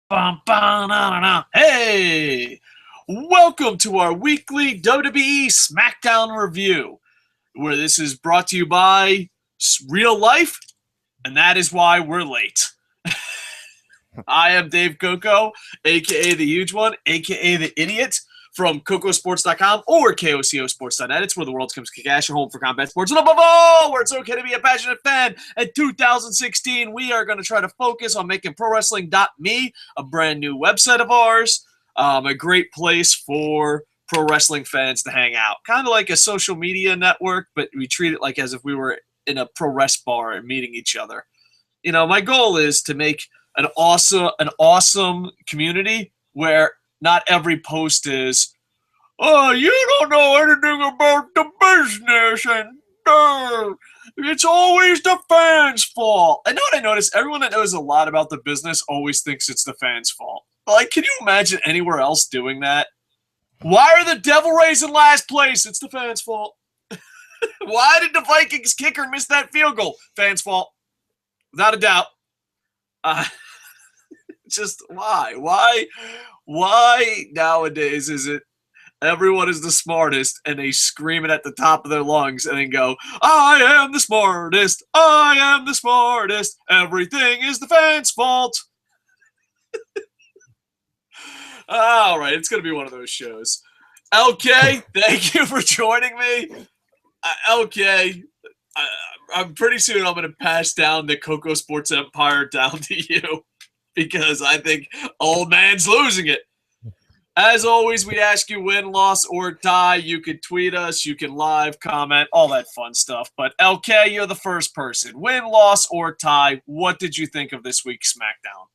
Bum, bum, na, na, na. Hey! Welcome to our weekly WWE SmackDown review, where this is brought to you by Real Life, and that is why we're late. I am Dave Coco, a.k.a. The Huge One, a.k.a. The Idiot, from KocoSports.com or KOCO'Sports.net. It's where the world comes to cash, your home for combat sports, and above all, where it's okay to be a passionate fan. In 2016, we are going to try to focus on making ProWrestling.me a brand new website of ours, a great place for pro wrestling fans to hang out. Kind of like a social media network, but we treat it like as if we were in a pro wrest bar and meeting each other. You know, my goal is to make an awesome community where not every post is, oh, you don't know anything about the business, and it's always the fans' fault. I know what I noticed. Everyone that knows a lot about the business always thinks it's the fans' fault. Like, can you imagine anywhere else doing that? Why are the Devil Rays in last place? It's the fans' fault. Why did the Vikings kicker miss that field goal? Fans' fault. Without a doubt. Just why? Why nowadays is it everyone is the smartest and they scream it at the top of their lungs and then go, I am the smartest, I am the smartest, everything is the fans' fault. All right, it's going to be one of those shows. LK, thank you for joining me. LK, I'm pretty soon I'm going to pass down the KocoSports empire down to you, because I think old man's losing it. As always, we ask you win, loss, or tie. You can tweet us, you can live comment, all that fun stuff. But LK, you're the first person. Win, loss, or tie. What did you think of this week's SmackDown?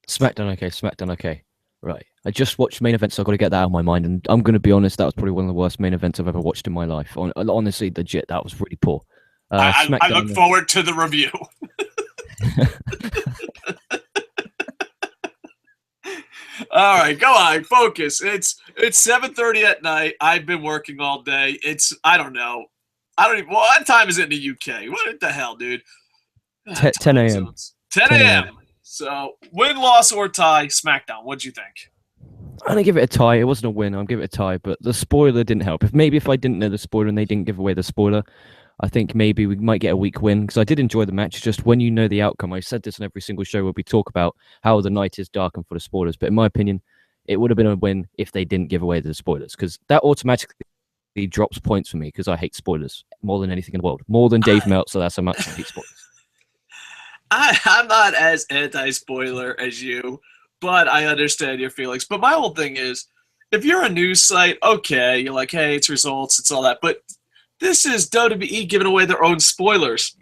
SmackDown okay. Right. I just watched main event, so I've got to get that out of my mind. And I'm going to be honest, that was probably one of the worst main events I've ever watched in my life. Honestly, legit, that was really poor. I look forward to the review. All right, go on, focus. It's 7:30 at night. I've been working all day. I don't know. What time is it in the UK? What the hell, dude? 10 a.m. 10 a.m. So, win, loss, or tie, SmackDown. What'd you think? I'm going to give it a tie. It wasn't a win. I'll give it a tie, but the spoiler didn't help. If I didn't know the spoiler and they didn't give away the spoiler, I think maybe we might get a weak win, because I did enjoy the match. Just when you know the outcome, I said this on every single show where we talk about how the night is dark and full of spoilers. But in my opinion, it would have been a win if they didn't give away the spoilers, because that automatically drops points for me, because I hate spoilers more than anything in the world. More than Dave Meltzer, that's how much I hate spoilers. I'm not as anti-spoiler as you, but I understand your feelings. But my whole thing is, if you're a news site, okay, you're like, hey, it's results, it's all that. But this is WWE giving away their own spoilers.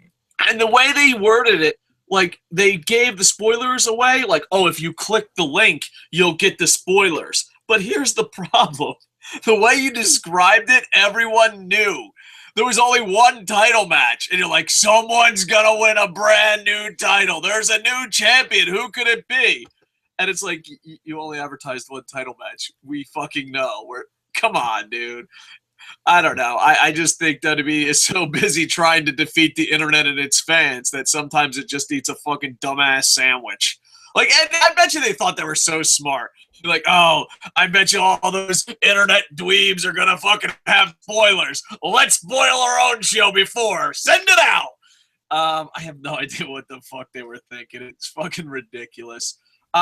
And the way they worded it, like, they gave the spoilers away, like, oh, if you click the link, you'll get the spoilers. But here's the problem. The way you described it, everyone knew. There was only one title match, and you're like, someone's gonna win a brand new title. There's a new champion. Who could it be? And it's like, you only advertised one title match. We fucking know. Come on, dude. I don't know. I just think WWE is so busy trying to defeat the internet and its fans that sometimes it just eats a fucking dumbass sandwich. Like, and I bet you they thought they were so smart. Like, oh, I bet you all those internet dweebs are gonna fucking have spoilers. Let's spoil our own show before. Send it out. I have no idea what the fuck they were thinking. It's fucking ridiculous. You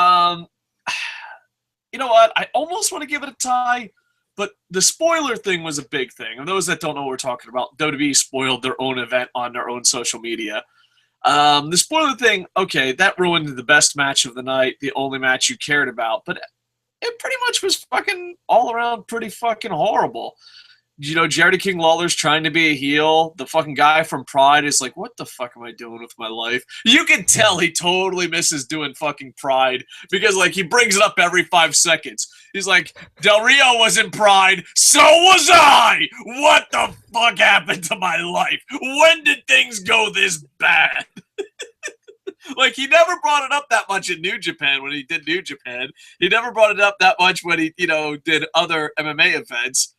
know what? I almost want to give it a tie, but the spoiler thing was a big thing. And those that don't know what we're talking about, WWE spoiled their own event on their own social media. The spoiler thing, okay, that ruined the best match of the night, the only match you cared about, but it pretty much was fucking all around pretty fucking horrible. You know, Jerry King Lawler's trying to be a heel. The fucking guy from Pride is like, what the fuck am I doing with my life? You can tell he totally misses doing fucking Pride, because, like, he brings it up every 5 seconds. He's like, Del Rio was in Pride, so was I! What the fuck happened to my life? When did things go this bad? Like, he never brought it up that much in New Japan when he did New Japan. He never brought it up that much when he, did other MMA events.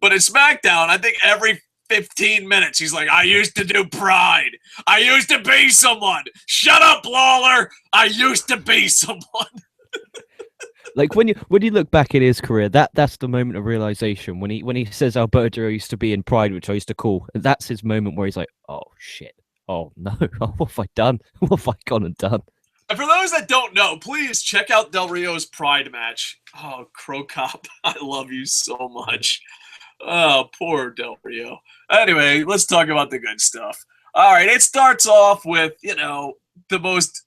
But in SmackDown, I think every 15 minutes. He's like, I used to do Pride. I used to be someone. Shut up, Lawler. I used to be someone. Like when you look back at his career, that's the moment of realization when he says Alberto used to be in Pride, which I used to call. That's his moment where he's like, oh shit, oh no, what have I done? What have I gone and done? And for those that don't know, please check out Del Rio's Pride match. Oh, Crow Cop, I love you so much. Oh, poor Del Rio. Anyway, let's talk about the good stuff. All right, it starts off with, the most...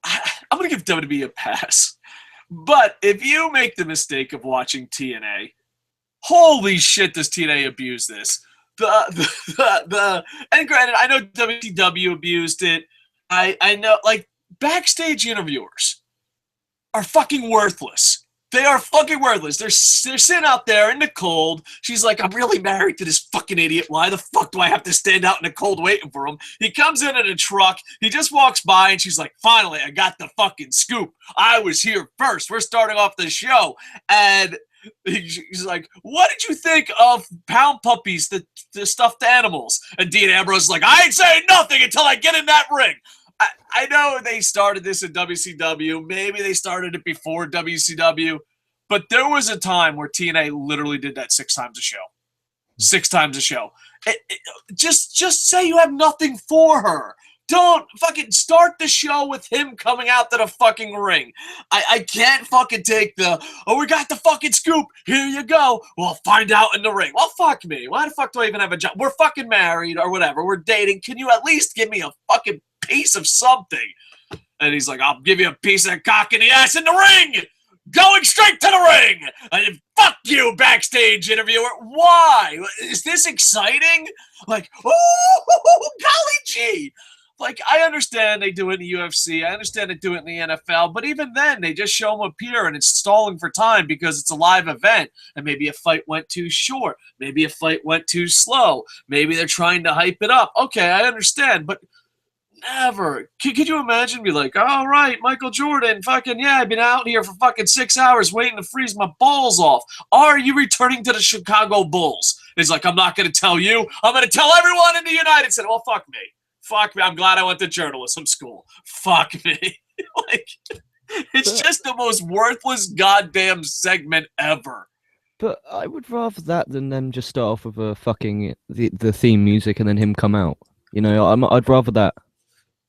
I'm going to give WWE a pass. But if you make the mistake of watching TNA, holy shit, does TNA abuse this? And granted, I know WCW abused it. I know, like, backstage interviewers are fucking worthless. They are fucking worthless. They're sitting out there in the cold. She's like, I'm really married to this fucking idiot. Why the fuck do I have to stand out in the cold waiting for him? He comes in a truck. He just walks by, and she's like, finally, I got the fucking scoop. I was here first. We're starting off the show. And he's like, what did you think of Pound Puppies, the stuffed animals? And Dean Ambrose is like, I ain't saying nothing until I get in that ring. I know they started this in WCW. Maybe they started it before WCW. But there was a time where TNA literally did that 6 times a show. 6 times a show. Just say you have nothing for her. Don't fucking start the show with him coming out to the fucking ring. I can't fucking take we got the fucking scoop. Here you go. Well, find out in the ring. Well, fuck me. Why the fuck do I even have a job? We're fucking married or whatever. We're dating. Can you at least give me a fucking piece of something? And he's like, I'll give you a piece of cock in the ass in the ring. Going straight to the ring. And fuck you, backstage interviewer. Why? Is this exciting? Like, oh, golly gee. Like, I understand they do it in the UFC. I understand they do it in the NFL. But even then, they just show them appear, and it's stalling for time because it's a live event. And maybe a fight went too short. Maybe a fight went too slow. Maybe they're trying to hype it up. Okay, I understand. But never. Could you imagine me like, all right, Michael Jordan, fucking, yeah, I've been out here for fucking 6 hours waiting to freeze my balls off. Are you returning to the Chicago Bulls? He's like, I'm not going to tell you. I'm going to tell everyone in the United States. Well, fuck me. Fuck me. I'm glad I went to journalism school. Fuck me. Like, it's just the most worthless goddamn segment ever. But I would rather that than them just start off with a fucking the theme music and then him come out. I'd rather that.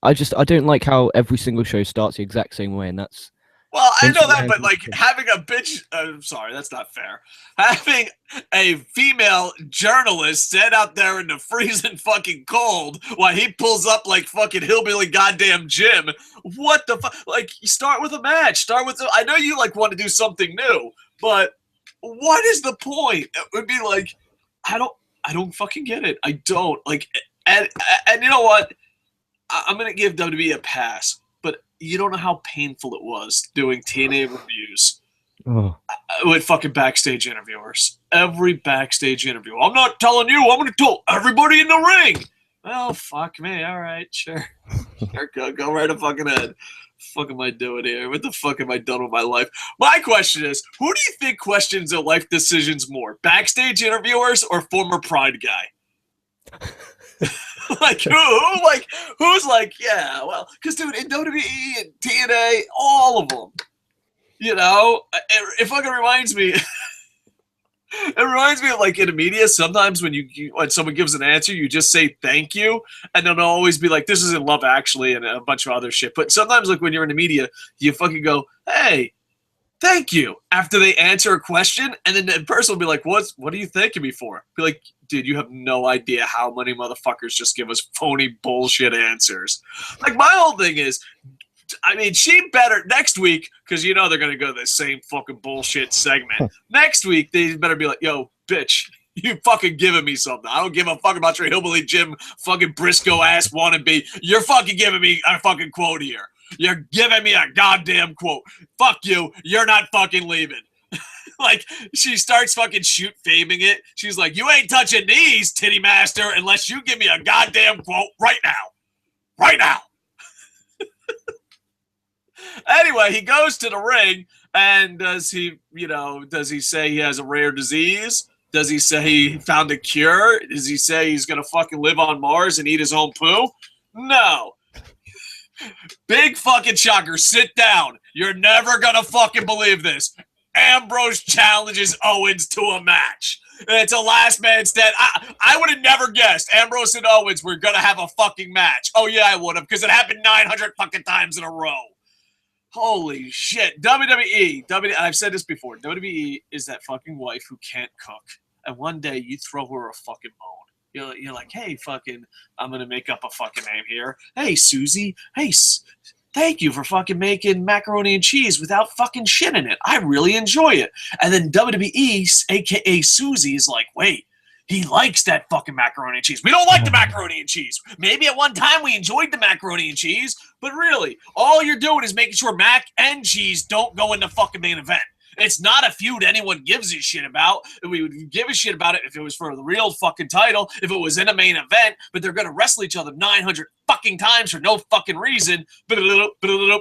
I don't like how every single show starts the exact same way, and that's... Well, I know that, but like having a bitch... sorry, that's not fair. Having a female journalist sit out there in the freezing fucking cold while he pulls up like fucking hillbilly goddamn Jim. What the fuck? Like, you start with a match. I know you like want to do something new, but what is the point? It would be like, I don't fucking get it. I don't. Like, and you know what? I'm going to give WWE a pass, but you don't know how painful it was doing TNA reviews with fucking backstage interviewers. Every backstage interview. I'm not telling you. I'm going to tell everybody in the ring. Well, fuck me. All right, sure. Go right a fucking ahead. What the fuck am I doing here? What the fuck am I done with my life? My question is, who do you think questions their life decisions more? Backstage interviewers or former Pride guy? Like, who's like, yeah, well, because, dude, in WWE and TNA, all of them, it fucking reminds me, it reminds me of, like, in the media, sometimes when when someone gives an answer, you just say thank you, and then they'll always be like, this is in Love Actually, and a bunch of other shit, but sometimes, like, when you're in the media, you fucking go, hey, thank you, after they answer a question, and then the person will be like, what are you thanking me for? Be like, dude, you have no idea how many motherfuckers just give us phony bullshit answers. Like, my whole thing is, I mean, she better, next week, because they're going to go to the same fucking bullshit segment. Next week, they better be like, yo, bitch, you fucking giving me something. I don't give a fuck about your hillbilly Jim fucking Briscoe ass wannabe. You're fucking giving me a fucking quote here. You're giving me a goddamn quote. Fuck you. You're not fucking leaving. Like, she starts fucking faming it. She's like, you ain't touching these, titty master, unless you give me a goddamn quote right now. Right now. Anyway, he goes to the ring, and does he say he has a rare disease? Does he say he found a cure? Does he say he's going to fucking live on Mars and eat his own poo? No. Big fucking shocker. Sit down. You're never going to fucking believe this. Ambrose challenges Owens to a match. It's a last man stand. I would have never guessed Ambrose and Owens were going to have a fucking match. Oh, yeah, I would have, because it happened 900 fucking times in a row. Holy shit. WWE, I've said this before, WWE is that fucking wife who can't cook. And one day you throw her a fucking bone. You're like, hey, fucking, I'm going to make up a fucking name here. Hey, Susie. Hey, thank you for fucking making macaroni and cheese without fucking shit in it. I really enjoy it. And then WWE, a.k.a. Susie, is like, wait, he likes that fucking macaroni and cheese. We don't like the macaroni and cheese. Maybe at one time we enjoyed the macaroni and cheese, but really, all you're doing is making sure mac and cheese don't go in the fucking main event. It's not a feud anyone gives a shit about. We would give a shit about it if it was for the real fucking title, if it was in a main event, but they're going to wrestle each other 900 fucking times for no fucking reason.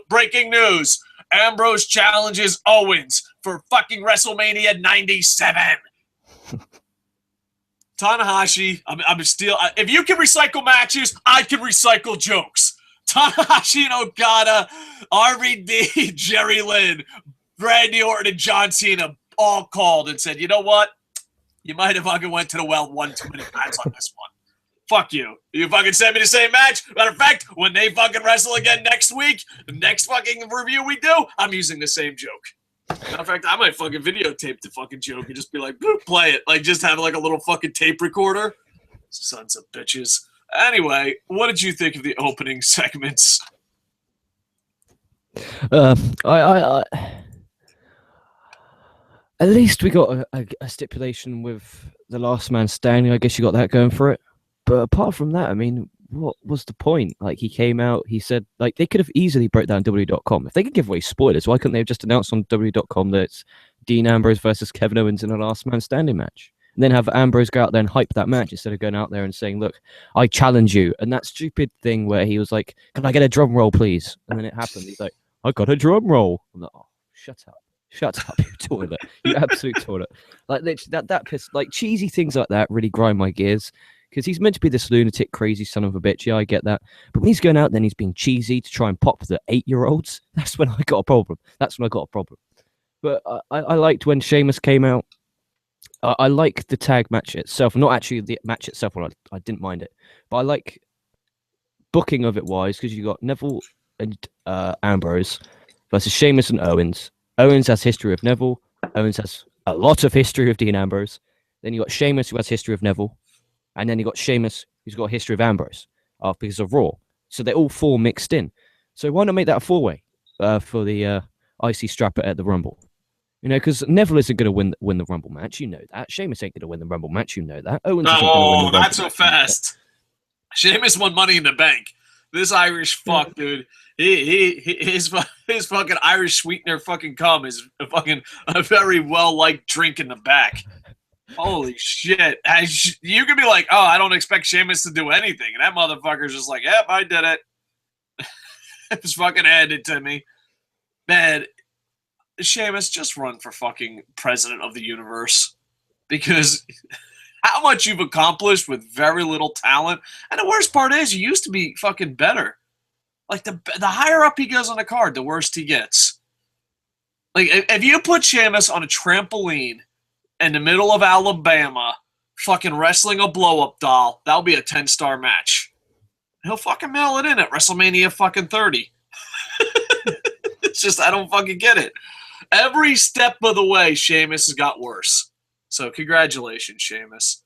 Breaking news. Ambrose challenges Owens for fucking WrestleMania 97. Tanahashi, I'm still... if you can recycle matches, I can recycle jokes. Tanahashi and Okada, RVD, Jerry Lynn, Randy Orton, and John Cena all called and said, you know what? You might have fucking went to the well one too many times on this one. Fuck you. You fucking send me the same match. Matter of fact, when they fucking wrestle again next week, the next fucking review we do, I'm using the same joke. Matter of fact, I might fucking videotape the fucking joke and just be like, play it. Like, just have like a little fucking tape recorder. Sons of bitches. Anyway, what did you think of the opening segments? At least we got a stipulation with the last man standing. I guess you got that going for it. But apart from that, I mean, what was the point? Like, he came out, he said, like, they could have easily broke down WWE.com. If they could give away spoilers, why couldn't they have just announced on WWE.com that it's Dean Ambrose versus Kevin Owens in a last man standing match? And then have Ambrose go out there and hype that match instead of going out there and saying, look, I challenge you. And that stupid thing where he was like, can I get a drum roll, please? And then it happened. He's like, I got a drum roll. I'm like, oh, shut up. Shut up, you toilet. You absolute toilet. Like, that piss, like, cheesy things like that really grind my gears. Because he's meant to be this lunatic, crazy son of a bitch. Yeah, I get that. But when he's going out, then he's being cheesy to try and pop the 8-year-olds. That's when I got a problem. But I liked when Sheamus came out. I like the tag match itself. Not actually the match itself. Well, I didn't mind it. But I like booking of it wise, because you got Neville and Ambrose versus Sheamus and Owens. Owens has history of Neville. Owens has a lot of history of Dean Ambrose. Then you got Sheamus, who has history of Neville. And then you got Sheamus, who's got a history of Ambrose because of Raw. So they're all four mixed in. So why not make that a four-way for the IC strap at the Rumble? You know, because Neville isn't going to win the Rumble match. You know that. Sheamus ain't going to win the Rumble match. You know that. Owens isn't going to win the Rumble not so fast. Sheamus won Money in the Bank. This Irish fuck, dude. His fucking Irish sweetener fucking cum is a very well-liked drink in the back. Holy shit. You could be like, oh, I don't expect Sheamus to do anything. And that motherfucker's just like, yep, I did it. Just fucking handed to me. Man, Sheamus, just run for fucking president of the universe. Because how much you've accomplished with very little talent. And the worst part is, you used to be fucking better. Like, the higher up he goes on the card, the worse he gets. Like, if you put Sheamus on a trampoline in the middle of Alabama, fucking wrestling a blow-up doll, that'll be a 10-star match. He'll fucking mail it in at WrestleMania fucking 30. It's just, I don't fucking get it. Every step of the way, Sheamus has got worse. So, congratulations, Sheamus.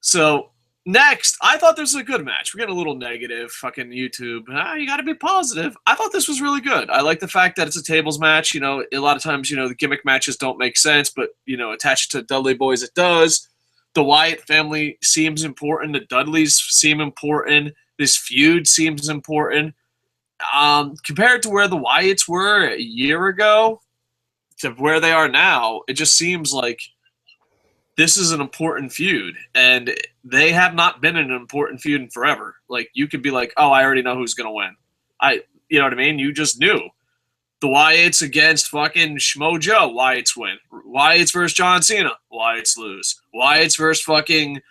So, next, I thought this was a good match. We're getting a little negative, fucking YouTube. You got to be positive. I thought this was really good. I like the fact that it's a tables match. You know, a lot of times, you know, the gimmick matches don't make sense, but, you know, attached to Dudley Boyz, it does. The Wyatt family seems important. The Dudleys seem important. This feud seems important. Compared to where the Wyatts were a year ago to where they are now, it just seems like this is an important feud, and they have not been an important feud in forever. Like, you could be like, oh, I already know who's going to win. You know what I mean? You just knew. The Wyatts against fucking Schmo Joe. Wyatts win. Wyatts versus John Cena. Wyatts lose. Wyatts versus fucking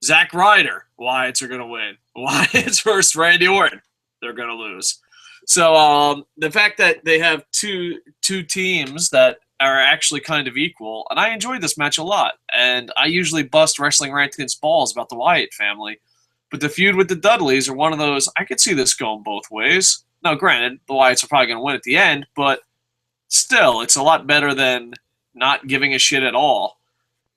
Zack Ryder. Wyatts are going to win. Wyatts versus Randy Orton. They're going to lose. So the fact that they have two teams that are actually kind of equal, and I enjoyed this match a lot. And I usually bust Wrestling Rant balls about the Wyatt family. But the feud with the Dudleys are one of those, I could see this going both ways. Now, granted, the Wyatts are probably going to win at the end, but still, it's a lot better than not giving a shit at all.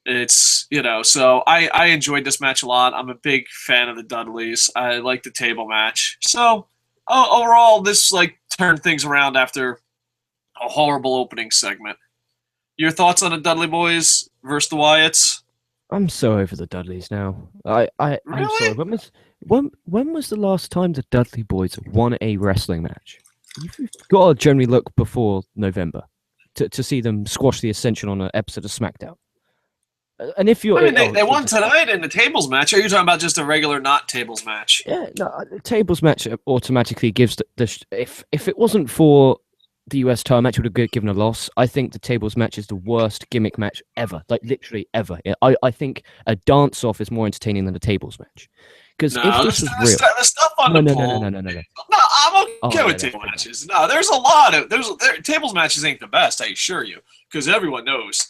It's, so I enjoyed this match a lot. I'm a big fan of the Dudleys. I like the table match. So, overall, this, turned things around after a horrible opening segment. Your thoughts on the Dudley Boys versus the Wyatts? I'm so over the Dudleys now. I'm Really? sorry. When was the last time the Dudley Boys won a wrestling match? You've got to generally look before November to see them squash the Ascension on an episode of SmackDown. And if you're, they won tonight in the tables match. Are you talking about just a regular not tables match? Yeah, no, the tables match automatically gives if it wasn't for the US title match, would have given a loss. I think the tables match is the worst gimmick match ever, literally ever. I think a dance off is more entertaining than a tables match. Because if this was real, the stuff on the poll. No. No, I'm okay with table matches. No, there's a lot of tables matches ain't the best. I assure you, because everyone knows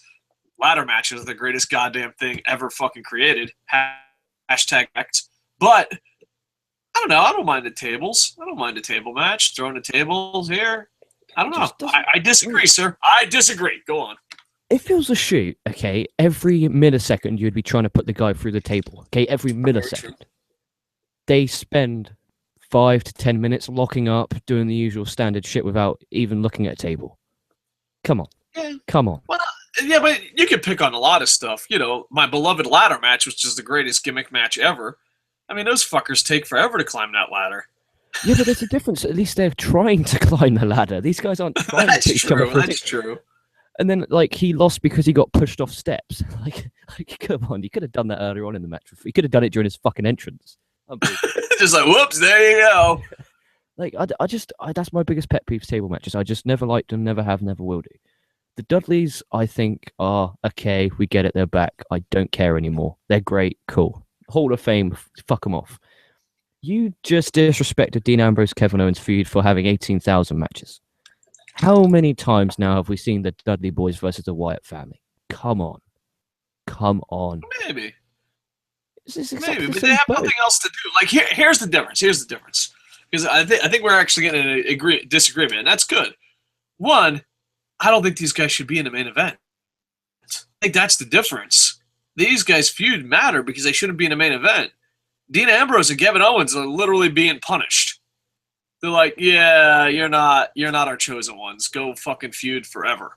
ladder matches are the greatest goddamn thing ever fucking created. Hashtag act. But I don't know. I don't mind the tables. I don't mind the table match. Throwing the tables here. I don't know. I disagree, sir. I disagree. Go on. If it was a shoot, okay, every millisecond you'd be trying to put the guy through the table. Okay, every millisecond. They spend 5 to 10 minutes locking up, doing the usual standard shit without even looking at a table. Come on. Yeah. Come on. Well, yeah, but you can pick on a lot of stuff. My beloved ladder match, which is the greatest gimmick match ever. I mean, those fuckers take forever to climb that ladder. Yeah, but there's a difference. At least they're trying to climb the ladder. These guys aren't trying to each other. That's true. And then, he lost because he got pushed off steps. Come on. You could have done that earlier on in the match. You could have done it during his fucking entrance. Just whoops, there you go. That's my biggest pet peeve, table matches. I just never liked them, never have, never will do. The Dudleys, I think, are okay. We get it. They're back. I don't care anymore. They're great. Cool. Hall of Fame. Fuck them off. You just disrespected Dean Ambrose, Kevin Owens feud for having 18,000 matches. How many times now have we seen the Dudley Boys versus the Wyatt family? Come on. Maybe. Maybe, but they have nothing else to do. Here's the difference. Because I think we're actually getting a disagreement, and that's good. One, I don't think these guys should be in the main event. I think that's the difference. These guys' feud matter because they shouldn't be in the main event. Dean Ambrose and Kevin Owens are literally being punished. They're like, yeah, you're not our chosen ones. Go fucking feud forever.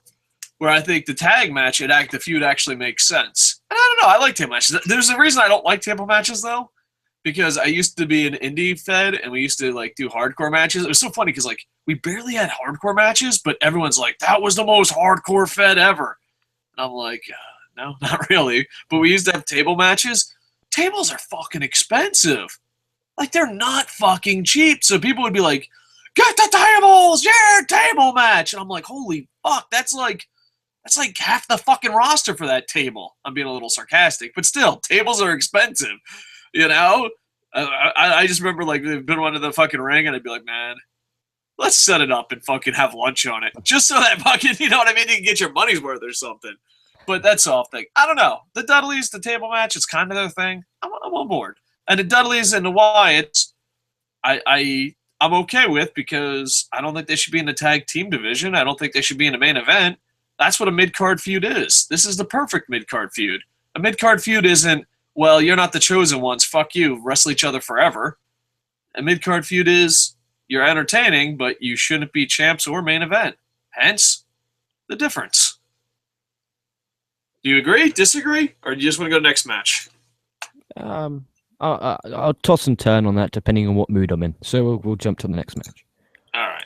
Where I think the tag match, the feud actually makes sense. And I don't know, I like table matches. There's a reason I don't like table matches, though. Because I used to be an indie fed, and we used to do hardcore matches. It was so funny because we barely had hardcore matches, but everyone's like, that was the most hardcore fed ever. And I'm like, no, not really. But we used to have table matches. Tables are fucking expensive. They're not fucking cheap. So people would be like, get the tables, yeah, table match. And I'm like, holy fuck, that's like half the fucking roster for that table. I'm being a little sarcastic, but still, tables are expensive. I just remember they've been one to the fucking ring, and I'd be like, man, let's set it up and fucking have lunch on it, just so that fucking, you know what I mean, you can get your money's worth or something. But that's all thing. I don't know. The Dudleys, the table match, it's kind of their thing. I'm on board. And the Dudleys and the Wyatts, I'm okay with, because I don't think they should be in the tag team division. I don't think they should be in the main event. That's what a mid-card feud is. This is the perfect mid-card feud. A mid-card feud isn't, well, you're not the chosen ones. Fuck you. Wrestle each other forever. A mid-card feud is, you're entertaining, but you shouldn't be champs or main event. Hence, the difference. Do you agree? Disagree? Or do you just want to go to the next match? I'll toss and turn on that depending on what mood I'm in. So we'll jump to the next match. All right.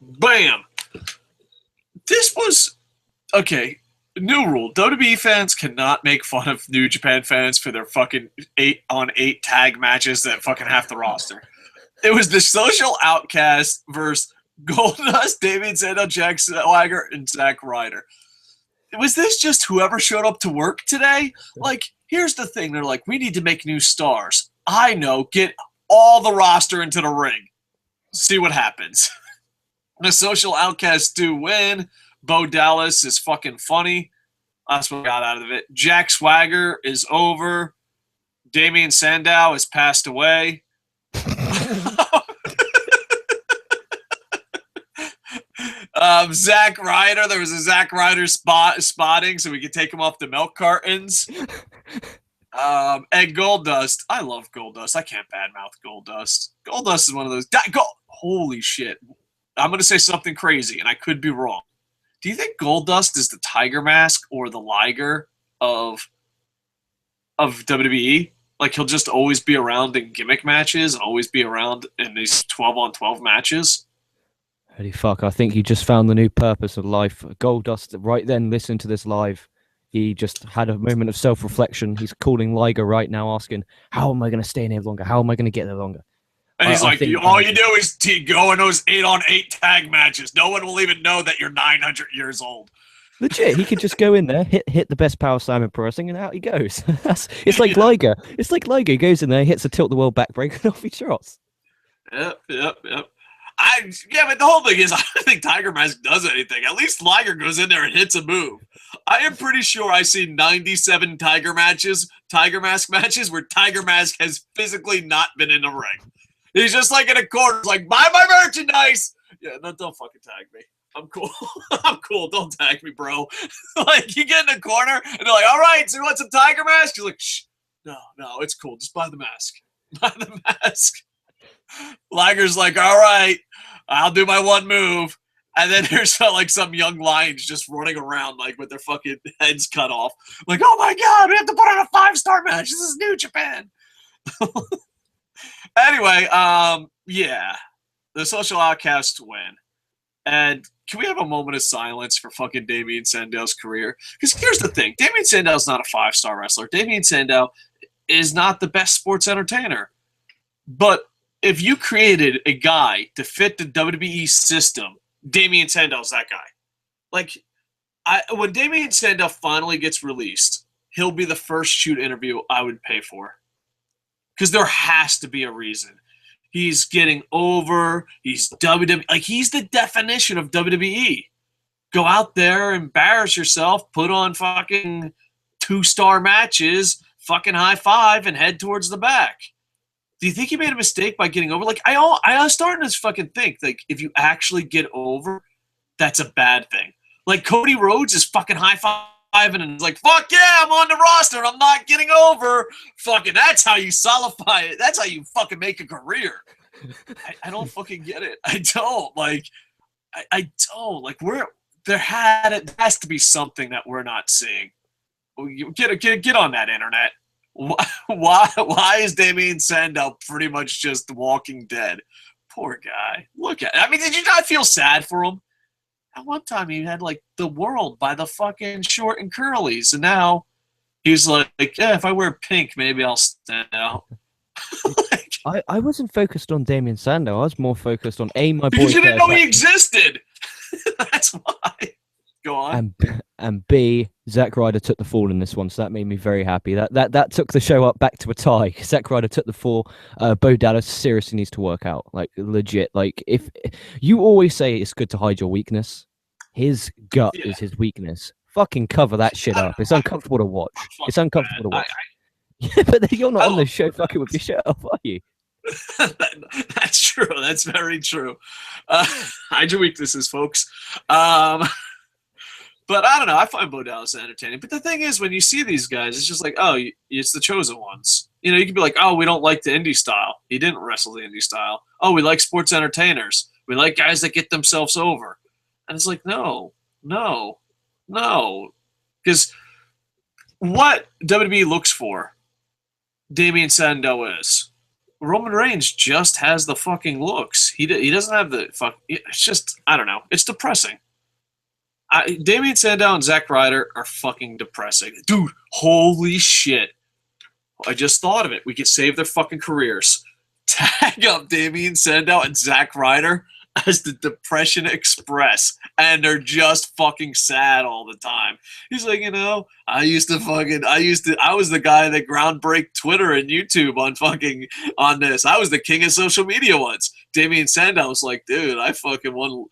Bam! This was... Okay, new rule. WWE fans cannot make fun of New Japan fans for their fucking 8-on-8 tag matches that fucking half the roster. It was the Social Outcasts versus Goldust, Damien Sandow, Jack Swagger, and Zack Ryder. Was this just whoever showed up to work today? Like, here's the thing. They're like, we need to make new stars. I know. Get all the roster into the ring. See what happens. The Social Outcasts do win. Bo Dallas is fucking funny. That's what I got out of it. Jack Swagger is over. Damien Sandow has passed away. Zack Ryder, there was a Zack Ryder spotting, so we could take him off the milk cartons. And Goldust, I love Goldust. I can't badmouth Goldust. Goldust is one of those. Holy shit! I'm gonna say something crazy, and I could be wrong. Do you think Goldust is the Tiger Mask or the Liger of WWE? Like he'll just always be around in gimmick matches and always be around in these 12-on-12 matches? Holy fuck, I think you just found the new purpose of life. Goldust, right then, listen to this live. He just had a moment of self-reflection. He's calling Liger right now, asking, how am I going to stay in here longer? How am I going to get there longer? And he's like, all you do is go in those 8-on-8 tag matches. No one will even know that you're 900 years old. Legit, he could just go in there, hit the best power slam in pro wrestling, and out he goes. It's like Liger. It's like Liger. He goes in there, hits a tilt-the-world backbreaker, and off he trots. Yep. But the whole thing is, I don't think Tiger Mask does anything. At least Liger goes in there and hits a move. I am pretty sure I see 97 Tiger Mask matches where Tiger Mask has physically not been in the ring. He's just like in a corner, like, buy my merchandise. Yeah, no, don't fucking tag me. I'm cool. I'm cool. Don't tag me, bro. Like, you get in the corner, and they're like, all right, so you want some Tiger Mask? You're like, shh. No, it's cool. Just buy the mask. Buy the mask. Liger's like, all right, I'll do my one move. And then there's like some young lions just running around like with their fucking heads cut off. Like, oh my God, we have to put on a 5-star match. This is New Japan. Anyway, yeah, the Social Outcasts win. And can we have a moment of silence for fucking Damien Sandow's career? Because here's the thing. Damien Sandow's not a 5-star wrestler. Damien Sandow is not the best sports entertainer. But if you created a guy to fit the WWE system, Damien Sandow's that guy. Like, when Damien Sandow finally gets released, he'll be the first shoot interview I would pay for. Because there has to be a reason. He's getting over. He's WWE. Like, he's the definition of WWE. Go out there, embarrass yourself, put on fucking 2-star matches, fucking high five, and head towards the back. Do you think he made a mistake by getting over? Like, I was starting to fucking think, like, if you actually get over, that's a bad thing. Like, Cody Rhodes is fucking high-fiving and is like, fuck yeah, I'm on the roster, I'm not getting over. Fucking, that's how you solidify it. That's how you fucking make a career. I don't fucking get it. I don't. Like, I don't. Like, there has to be something that we're not seeing. Get on that, internet. Why is Damien Sandow pretty much just Walking Dead? Poor guy. Look at it. I mean, did you not feel sad for him? At one time, he had, like, the world by the fucking short and curlies, and now he's like, yeah, if I wear pink, maybe I'll stand out. Like, I wasn't focused on Damien Sandow. I was more focused on my boy. Because you didn't know he existed. That's why. Go on. And B, Zack Ryder took the fall in this one, so that made me very happy. That took the show up back to a tie. Zack Ryder took the fall. Bo Dallas seriously needs to work out, like, legit. Like, if you always say it's good to hide your weakness, his gut is his weakness. Fucking cover that shit up. It's uncomfortable to watch. It's uncomfortable to watch. Yeah, but then you're not on the show fucking with your shirt off, are you? That's true. That's very true. Hide your weaknesses, folks. But I don't know. I find Bo Dallas entertaining. But the thing is, when you see these guys, it's just like, oh, it's the chosen ones. You know, you can be like, oh, we don't like the indie style. He didn't wrestle the indie style. Oh, we like sports entertainers. We like guys that get themselves over. And it's like, no. Because what WWE looks for, Damien Sandow is. Roman Reigns just has the fucking looks. He doesn't have the fuck. It's just, I don't know. It's depressing. Damien Sandow and Zack Ryder are fucking depressing. Dude, holy shit. I just thought of it. We could save their fucking careers. Tag up Damien Sandow and Zack Ryder as the Depression Express, and they're just fucking sad all the time. He's like, I was the guy that groundbreak Twitter and YouTube on this. I was the king of social media once. Damien Sandow was like, dude, I fucking won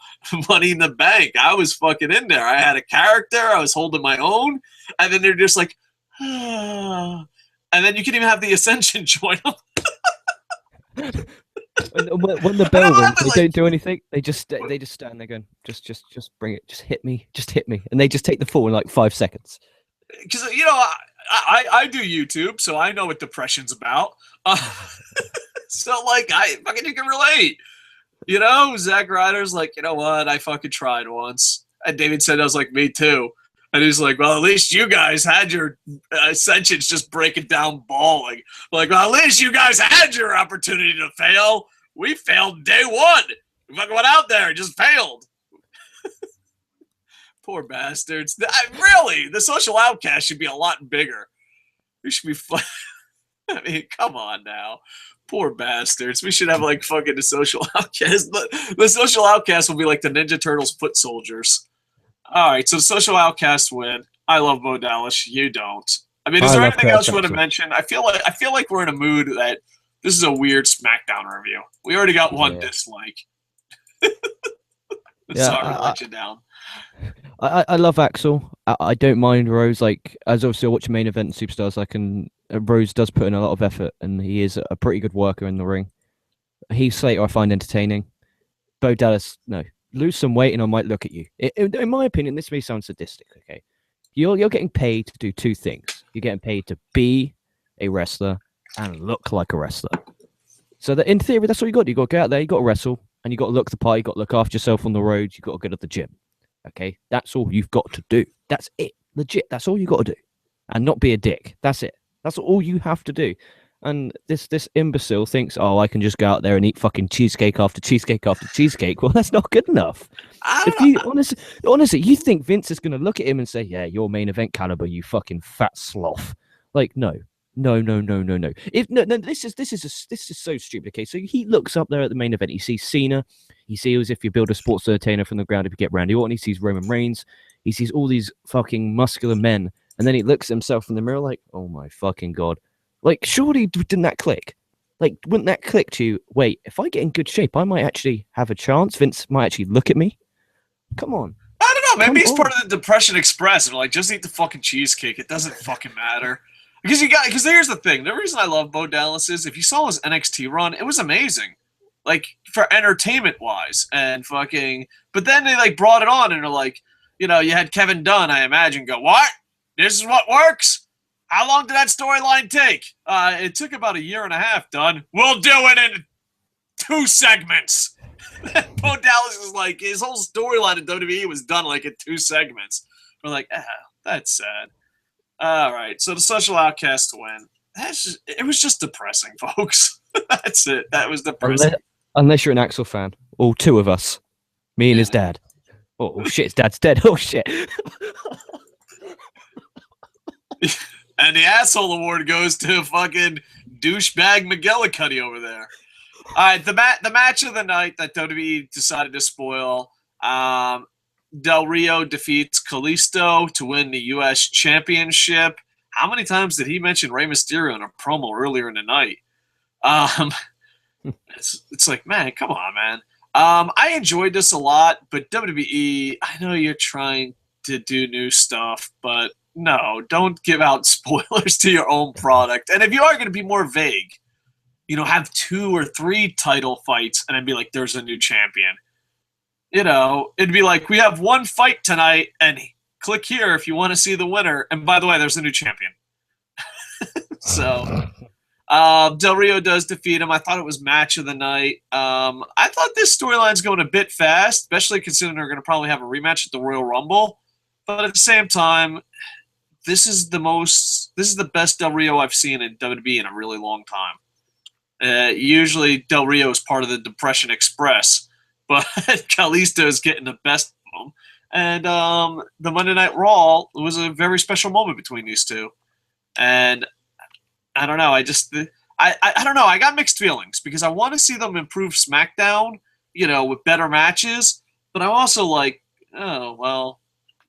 Money in the Bank. I was fucking in there. I had a character. I was holding my own. And then they're just like, and then you can even have the Ascension join them. When the bell rings, they don't do anything. They just stand there going, just bring it, just hit me, and they just take the fall in like 5 seconds. Because I do YouTube, so I know what depression's about. So like you can relate. Zack Ryder's like, you know what? I fucking tried once, and David said I was like, me too. And he's like, well, at least you guys had your ascensions just breaking down bawling. Like, well, at least you guys had your opportunity to fail. We failed day one. We fucking went out there and just failed. Poor bastards. Really, the social outcast should be a lot bigger. We should be I mean, come on now. Poor bastards. We should have like fucking the social outcast. The social outcast will be like the Ninja Turtles foot soldiers. All right, so social outcasts win. I love Bo Dallas. You don't. I mean, is there anything else you want to mention? I feel like we're in a mood that this is a weird SmackDown review. We already got one dislike. Sorry to let you down. I love Axel. I don't mind Rose. Like, as obviously I watch main event and Superstars, Rose does put in a lot of effort, and he is a pretty good worker in the ring. Heath Slater I find entertaining. Bo Dallas, no. Lose some weight and I might look at you. In my opinion, this may sound sadistic, okay? You're getting paid to do two things. You're getting paid to be a wrestler and look like a wrestler. So that in theory, that's all you got. You got to get out there, you got to wrestle, and you got to look the part, you got to look after yourself on the road, you got to go to the gym. Okay? That's all you've got to do. That's it. Legit. That's all you got to do. And not be a dick. That's it. That's all you have to do. And this imbecile thinks, oh, I can just go out there and eat fucking cheesecake after cheesecake after cheesecake. Well, that's not good enough. If you honestly, you think Vince is going to look at him and say, yeah, you're main event caliber, you fucking fat sloth. Like, no. This is so stupid. Okay, so he looks up there at the main event. He sees Cena. He sees if you build a sports entertainer from the ground, if you get Randy Orton. He sees Roman Reigns. He sees all these fucking muscular men. And then he looks at himself in the mirror like, oh my fucking God. Like, surely didn't that click? Like, wouldn't that click to you? Wait, if I get in good shape, I might actually have a chance. Vince might actually look at me. Come on. I don't know. Maybe he's part of the Depression Express. And like, just eat the fucking cheesecake. It doesn't fucking matter. Because here's the thing. The reason I love Bo Dallas is if you saw his NXT run, it was amazing. Like, for entertainment wise and fucking. But then they like brought it on and they're like, you had Kevin Dunn, I imagine, go, what? This is what works? How long did that storyline take? It took about 1.5 years, Dunn. We'll do it in 2 segments. Bo Dallas is like, his whole storyline in WWE was done like in 2 segments. We're like, that's sad. All right, so the social outcast win. It was just depressing, folks. That's it. That was depressing. Unless you're an Axel fan. All 2 of us. Me and his dad. Oh, shit, his dad's dead. Oh, shit. And the asshole award goes to fucking douchebag McGillicuddy over there. All right, the match of the night that WWE decided to spoil. Del Rio defeats Kalisto to win the U.S. Championship. How many times did he mention Rey Mysterio in a promo earlier in the night? It's like, man, come on, man. I enjoyed this a lot, but WWE, I know you're trying to do new stuff, but no, don't give out spoilers to your own product. And if you are going to be more vague, have 2 or 3 title fights and then be like, there's a new champion. It'd be like, we have 1 fight tonight and click here if you want to see the winner. And by the way, there's a new champion. So Del Rio does defeat him. I thought it was match of the night. I thought this storyline's going a bit fast, especially considering they're going to probably have a rematch at the Royal Rumble. But at the same time, this is the best Del Rio I've seen in WWE in a really long time. Usually Del Rio is part of the Depression Express, but Kalisto is getting the best of them. And the Monday Night Raw was a very special moment between these two. And I don't know. I don't know. I got mixed feelings because I want to see them improve SmackDown, with better matches. But I'm also like, oh, well,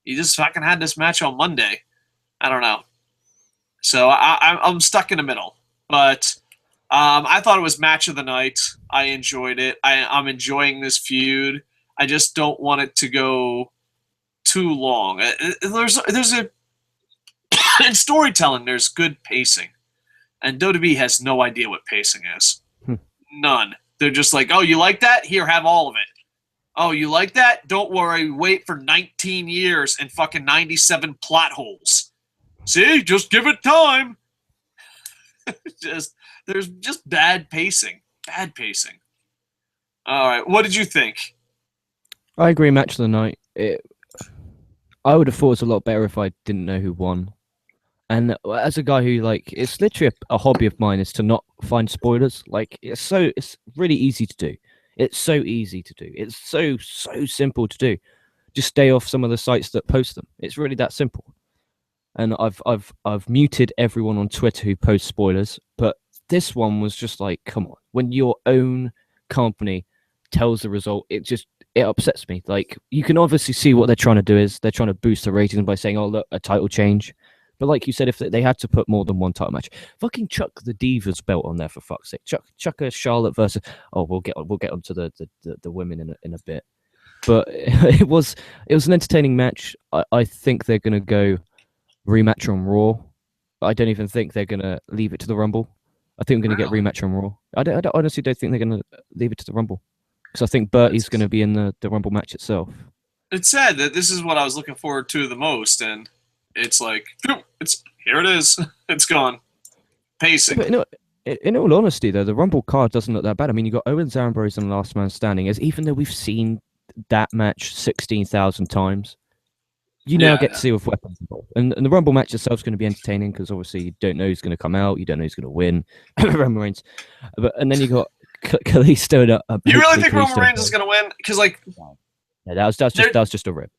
you just fucking had this match on Monday. I don't know. So I'm stuck in the middle. But I thought it was match of the night. I enjoyed it. I'm enjoying this feud. I just don't want it to go too long. There's a in storytelling, there's good pacing. And WWE has no idea what pacing is. None. They're just like, oh, you like that? Here, have all of it. Oh, you like that? Don't worry. Wait for 19 years and fucking 97 plot holes. See? Just give it time. There's just bad pacing. Bad pacing. All right. What did you think? I agree. Match of the night. I would have thought it was a lot better if I didn't know who won. And as a guy who, like, it's literally a hobby of mine is to not find spoilers. Like, it's really easy to do. It's so easy to do. It's so simple to do. Just stay off some of the sites that post them. It's really that simple. And I've muted everyone on Twitter who posts spoilers. But this one was just like, come on. When your own company tells the result, it upsets me. Like, you can obviously see what they're trying to do is they're trying to boost the ratings by saying, oh, look, a title change. But like you said, if they had to put more than one title match, fucking chuck the Divas belt on there for fuck's sake. Chuck a Charlotte versus. Oh, we'll get onto the women in a bit. But it was an entertaining match. I think they're gonna go rematch on Raw. I don't even think they're gonna leave it to the Rumble. I think we're gonna get rematch on Raw. I honestly don't think they're gonna leave it to the Rumble because I think Bertie's gonna be in the Rumble match itself. It's sad that this is what I was looking forward to the most, and it's like, here it is. It's gone. Pacing. But in all honesty, though, the Rumble card doesn't look that bad. I mean, you got Owens, Ambrose, and Last Man Standing. As even though we've seen that match 16,000 times, you now get to see with weapons involved. And the Rumble match itself is going to be entertaining because obviously you don't know who's going to come out, you don't know who's going to win. Roman Reigns, and then you got Kalisto. You really think Roman Reigns is going to win? Because that was just a rip.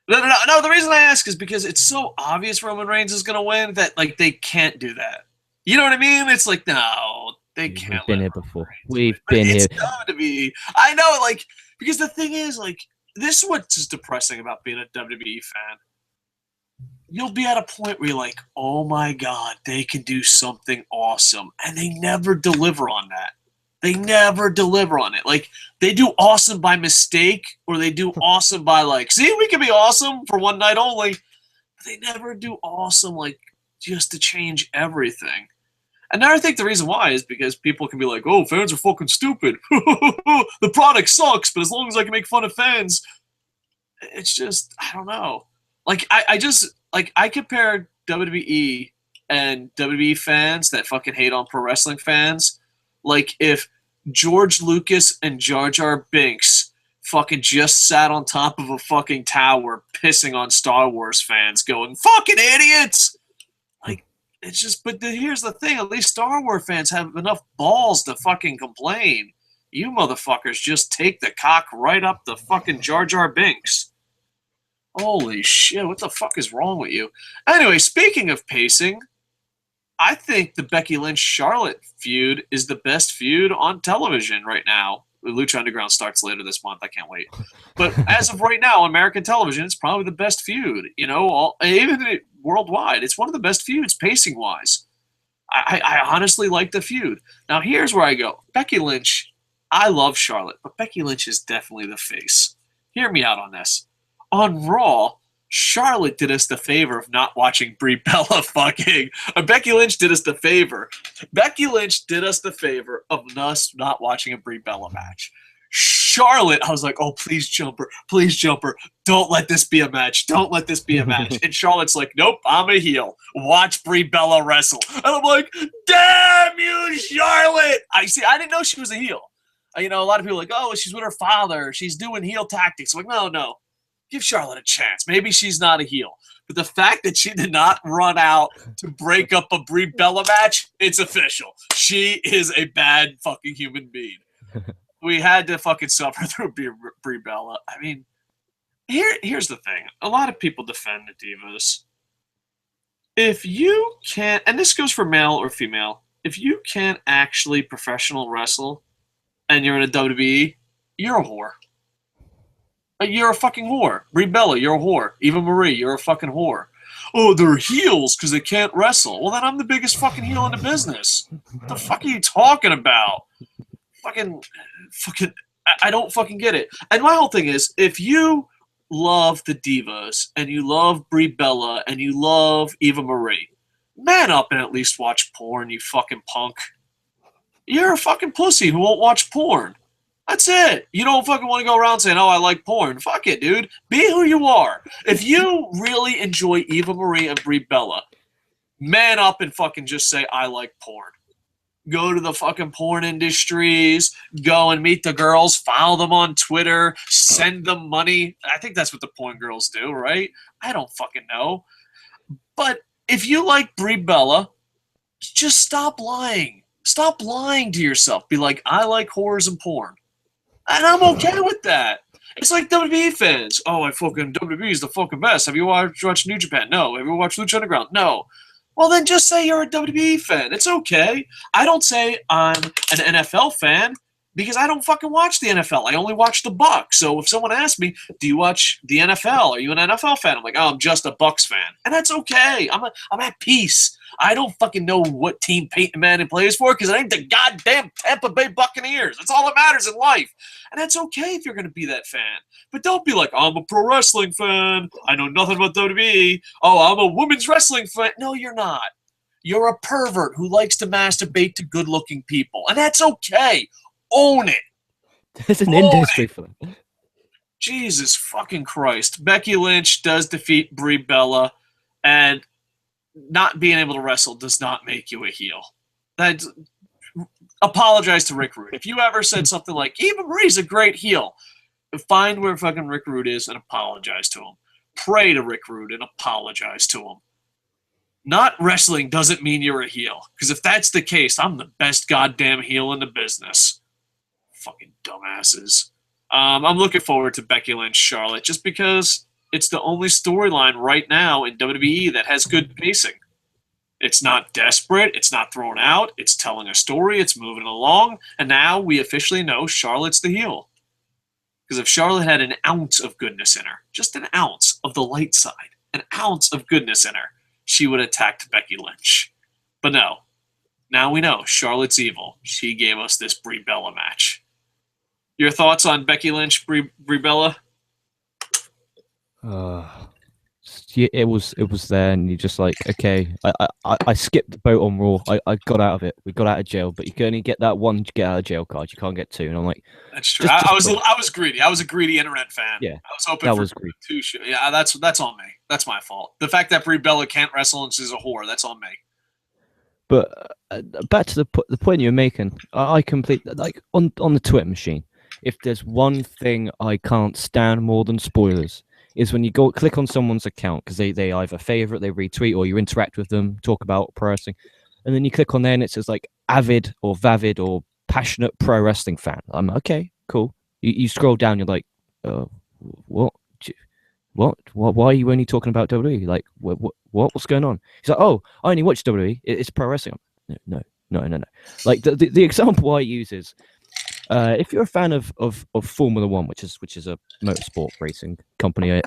No. The reason I ask is because it's so obvious Roman Reigns is going to win that they can't do that. You know what I mean? It's like, no, they can't. We've been here before. We've been here. It's going to be. I know, because the thing is, this is what's depressing about being a WWE fan. You'll be at a point where you're like, oh my god, they can do something awesome, and they never deliver on that. They never deliver on it. They do awesome by mistake, or they do awesome by see, we can be awesome for one night only. But they never do awesome just to change everything. And now I think the reason why is because people can be like, oh, fans are fucking stupid. The product sucks, but as long as I can make fun of fans, it's just, I don't know. I compare WWE and WWE fans that fucking hate on pro wrestling fans. If George Lucas and Jar Jar Binks fucking just sat on top of a fucking tower pissing on Star Wars fans going, fucking idiots! It's just, but here's the thing, at least Star Wars fans have enough balls to fucking complain. You motherfuckers just take the cock right up the fucking Jar Jar Binks. Holy shit, what the fuck is wrong with you? Anyway, speaking of pacing, I think the Becky Lynch-Charlotte feud is the best feud on television right now. Lucha Underground starts later this month. I can't wait. But as of right now, on American television, it's probably the best feud. Even worldwide, it's one of the best feuds pacing-wise. I honestly like the feud. Now, here's where I go. Becky Lynch, I love Charlotte, but Becky Lynch is definitely the face. Hear me out on this. On Raw, Charlotte did us the favor of not watching Brie Bella fucking. Becky Lynch did us the favor. Becky Lynch did us the favor of us not watching a Brie Bella match. Charlotte, I was like, oh, please jump her. Please jump her. Don't let this be a match. Don't let this be a match. And Charlotte's like, nope, I'm a heel. Watch Brie Bella wrestle. And I'm like, damn you, Charlotte. I didn't know she was a heel. A lot of people are like, oh, she's with her father. She's doing heel tactics. I'm like, no. Give Charlotte a chance. Maybe she's not a heel. But the fact that she did not run out to break up a Brie Bella match, it's official. She is a bad fucking human being. We had to fucking suffer through Brie Bella. I mean, here's the thing. A lot of people defend the Divas. If you can't, and this goes for male or female, if you can't actually professional wrestle and you're in a WWE, you're a whore. You're a fucking whore. Brie Bella, you're a whore. Eva Marie, you're a fucking whore. Oh, they're heels because they can't wrestle. Well, then I'm the biggest fucking heel in the business. What the fuck are you talking about? Fucking, I don't fucking get it. And my whole thing is, if you love the divas and you love Brie Bella and you love Eva Marie, man up and at least watch porn, you fucking punk. You're a fucking pussy who won't watch porn. That's it. You don't fucking want to go around saying, oh, I like porn. Fuck it, dude. Be who you are. If you really enjoy Eva Marie and Brie Bella, man up and fucking just say, I like porn. Go to the fucking porn industries. Go and meet the girls. Follow them on Twitter. Send them money. I think that's what the porn girls do, right? I don't fucking know. But if you like Brie Bella, just stop lying. Stop lying to yourself. Be like, I like whores and porn. And I'm okay with that. It's like WWE fans. Oh, WWE is the fucking best. Have you watched New Japan? No. Have you watched Lucha Underground? No. Well, then just say you're a WWE fan. It's okay. I don't say I'm an NFL fan because I don't fucking watch the NFL. I only watch the Bucks. So if someone asks me, do you watch the NFL? Are you an NFL fan? I'm like, oh, I'm just a Bucks fan. And that's okay. I'm at peace. I don't fucking know what team Peyton Manning plays for because it ain't the goddamn Tampa Bay Buccaneers. That's all that matters in life. And that's okay if you're going to be that fan. But don't be like, I'm a pro wrestling fan. I know nothing about WWE. Oh, I'm a women's wrestling fan. No, you're not. You're a pervert who likes to masturbate to good-looking people. And that's okay. Own it. There's an industry for them. Jesus fucking Christ. Becky Lynch does defeat Brie Bella, and not being able to wrestle does not make you a heel. Apologize to Rick Rude. If you ever said something like, Eva Marie's a great heel, find where fucking Rick Rude is and apologize to him. Pray to Rick Rude and apologize to him. Not wrestling doesn't mean you're a heel. Because if that's the case, I'm the best goddamn heel in the business. Fucking dumbasses. I'm looking forward to Becky Lynch Charlotte just because it's the only storyline right now in WWE that has good pacing. It's not desperate. It's not thrown out. It's telling a story. It's moving along. And now we officially know Charlotte's the heel. Because if Charlotte had an ounce of goodness in her, just an ounce of the light side, an ounce of goodness in her, she would have attacked Becky Lynch. But no. Now we know Charlotte's evil. She gave us this Brie Bella match. Your thoughts on Becky Lynch, Brie Bella? Yeah, it was there, and you're just like, okay, I skipped the boat on Raw. I got out of it. We got out of jail, but you can only get that one get out of jail card. You can't get two. And I'm like, that's true. I was greedy. I was a greedy internet fan. Yeah, I was hoping for two shows. Yeah, that's on me. That's my fault. The fact that Brie Bella can't wrestle and she's a whore, that's on me. But back to the point you're making, I completely like on the Twitter machine. If there's one thing I can't stand more than spoilers, is when you go click on someone's account because they either favorite, they retweet, or you interact with them, talk about pro wrestling, and then you click on there and it says like avid or vavid or passionate pro wrestling fan. I'm like, okay, cool. You scroll down, you're like, what? Why are you only talking about WWE? Like, what's going on? He's like, oh, I only watch WWE. It's pro wrestling. No. Like the example I use is, if you're a fan of Formula One, which is a motorsport racing company,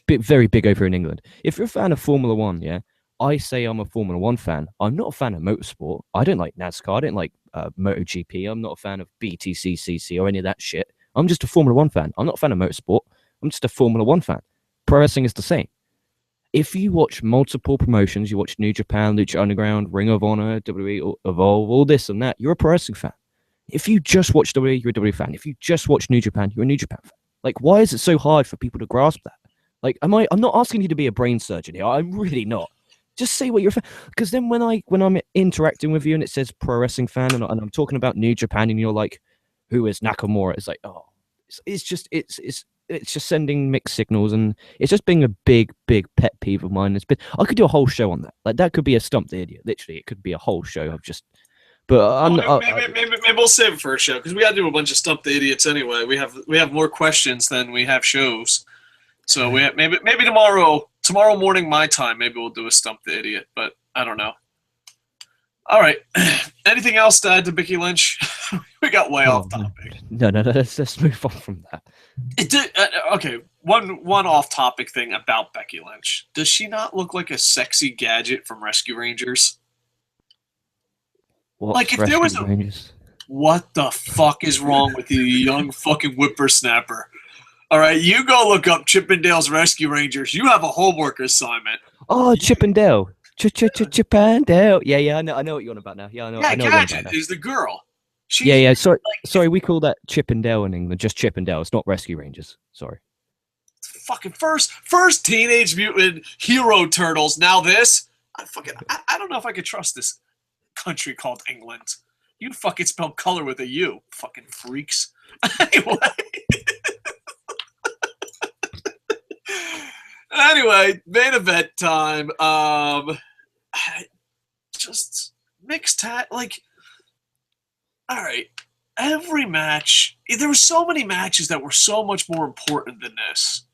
very big over in England. If you're a fan of Formula One, yeah, I say I'm a Formula One fan. I'm not a fan of motorsport. I don't like NASCAR. I don't like MotoGP. I'm not a fan of BTCCC or any of that shit. I'm just a Formula One fan. I'm not a fan of motorsport. I'm just a Formula One fan. Pro wrestling is the same. If you watch multiple promotions, you watch New Japan, Lucha Underground, Ring of Honor, WWE, Evolve, all this and that, you're a pro wrestling fan. If you just watch WWE, you're a WWE fan. If you just watch New Japan, you're a New Japan fan. Like, why is it so hard for people to grasp that? Like, I'm not asking you to be a brain surgeon here. I'm really not. Just say what you're a fan. Because then when I'm interacting with you and it says pro wrestling fan and I'm talking about New Japan and you're like, who is Nakamura? It's like, oh, it's just sending mixed signals, and it's just being a big pet peeve of mine. I could do a whole show on that. Like, that could be a Stump the Idiot. Literally, it could be a whole show of just. But maybe we'll save it for a show because we got to do a bunch of Stump the Idiots anyway. We have more questions than we have shows, so maybe tomorrow morning my time, maybe we'll do a Stump the Idiot. But I don't know. All right. Anything else to add to Becky Lynch? We got way off topic. No. Let's move on from that. Okay. One off topic thing about Becky Lynch. Does she not look like a sexy gadget from Rescue Rangers? What's Like, if there was a, Rangers? what the fuck is wrong with you, you young fucking whippersnapper? All right, you go look up Chippendale's Rescue Rangers. You have a homework assignment. Oh, Chippendale. Chippendale. Yeah, I know what you're on about now. Yeah, I know. Yeah, I know what you're on Gadget about now. is the girl. She's Yeah. Sorry, like, sorry. We call that Chippendale in England. Just Chippendale. It's not Rescue Rangers. Sorry. fucking first Teenage Mutant Hero Turtles. Now this. I don't know if I could trust this country called England. You fucking spell color with a U, fucking freaks. Anyway, main event time. Just mixed tag. Like, all right, every match. There were so many matches that were so much more important than this.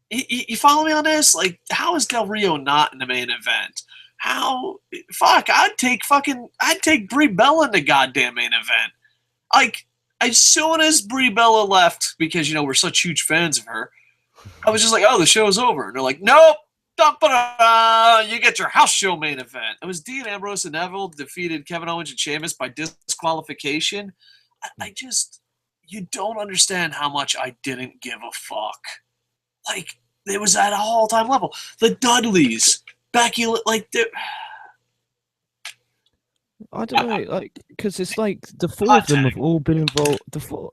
You follow me on this? Like, how is Del Rio not in the main event? I'd take Brie Bella in the goddamn main event. Like, as soon as Brie Bella left, because, we're such huge fans of her, I was just like, oh, the show's over. And they're like, nope, you get your house show main event. It was Dean Ambrose and Neville defeated Kevin Owens and Sheamus by disqualification. You don't understand how much I didn't give a fuck. Like, it was at an all-time level. The Dudleys, Becky, like, I don't know, like, because it's like the four of them have all been involved. The four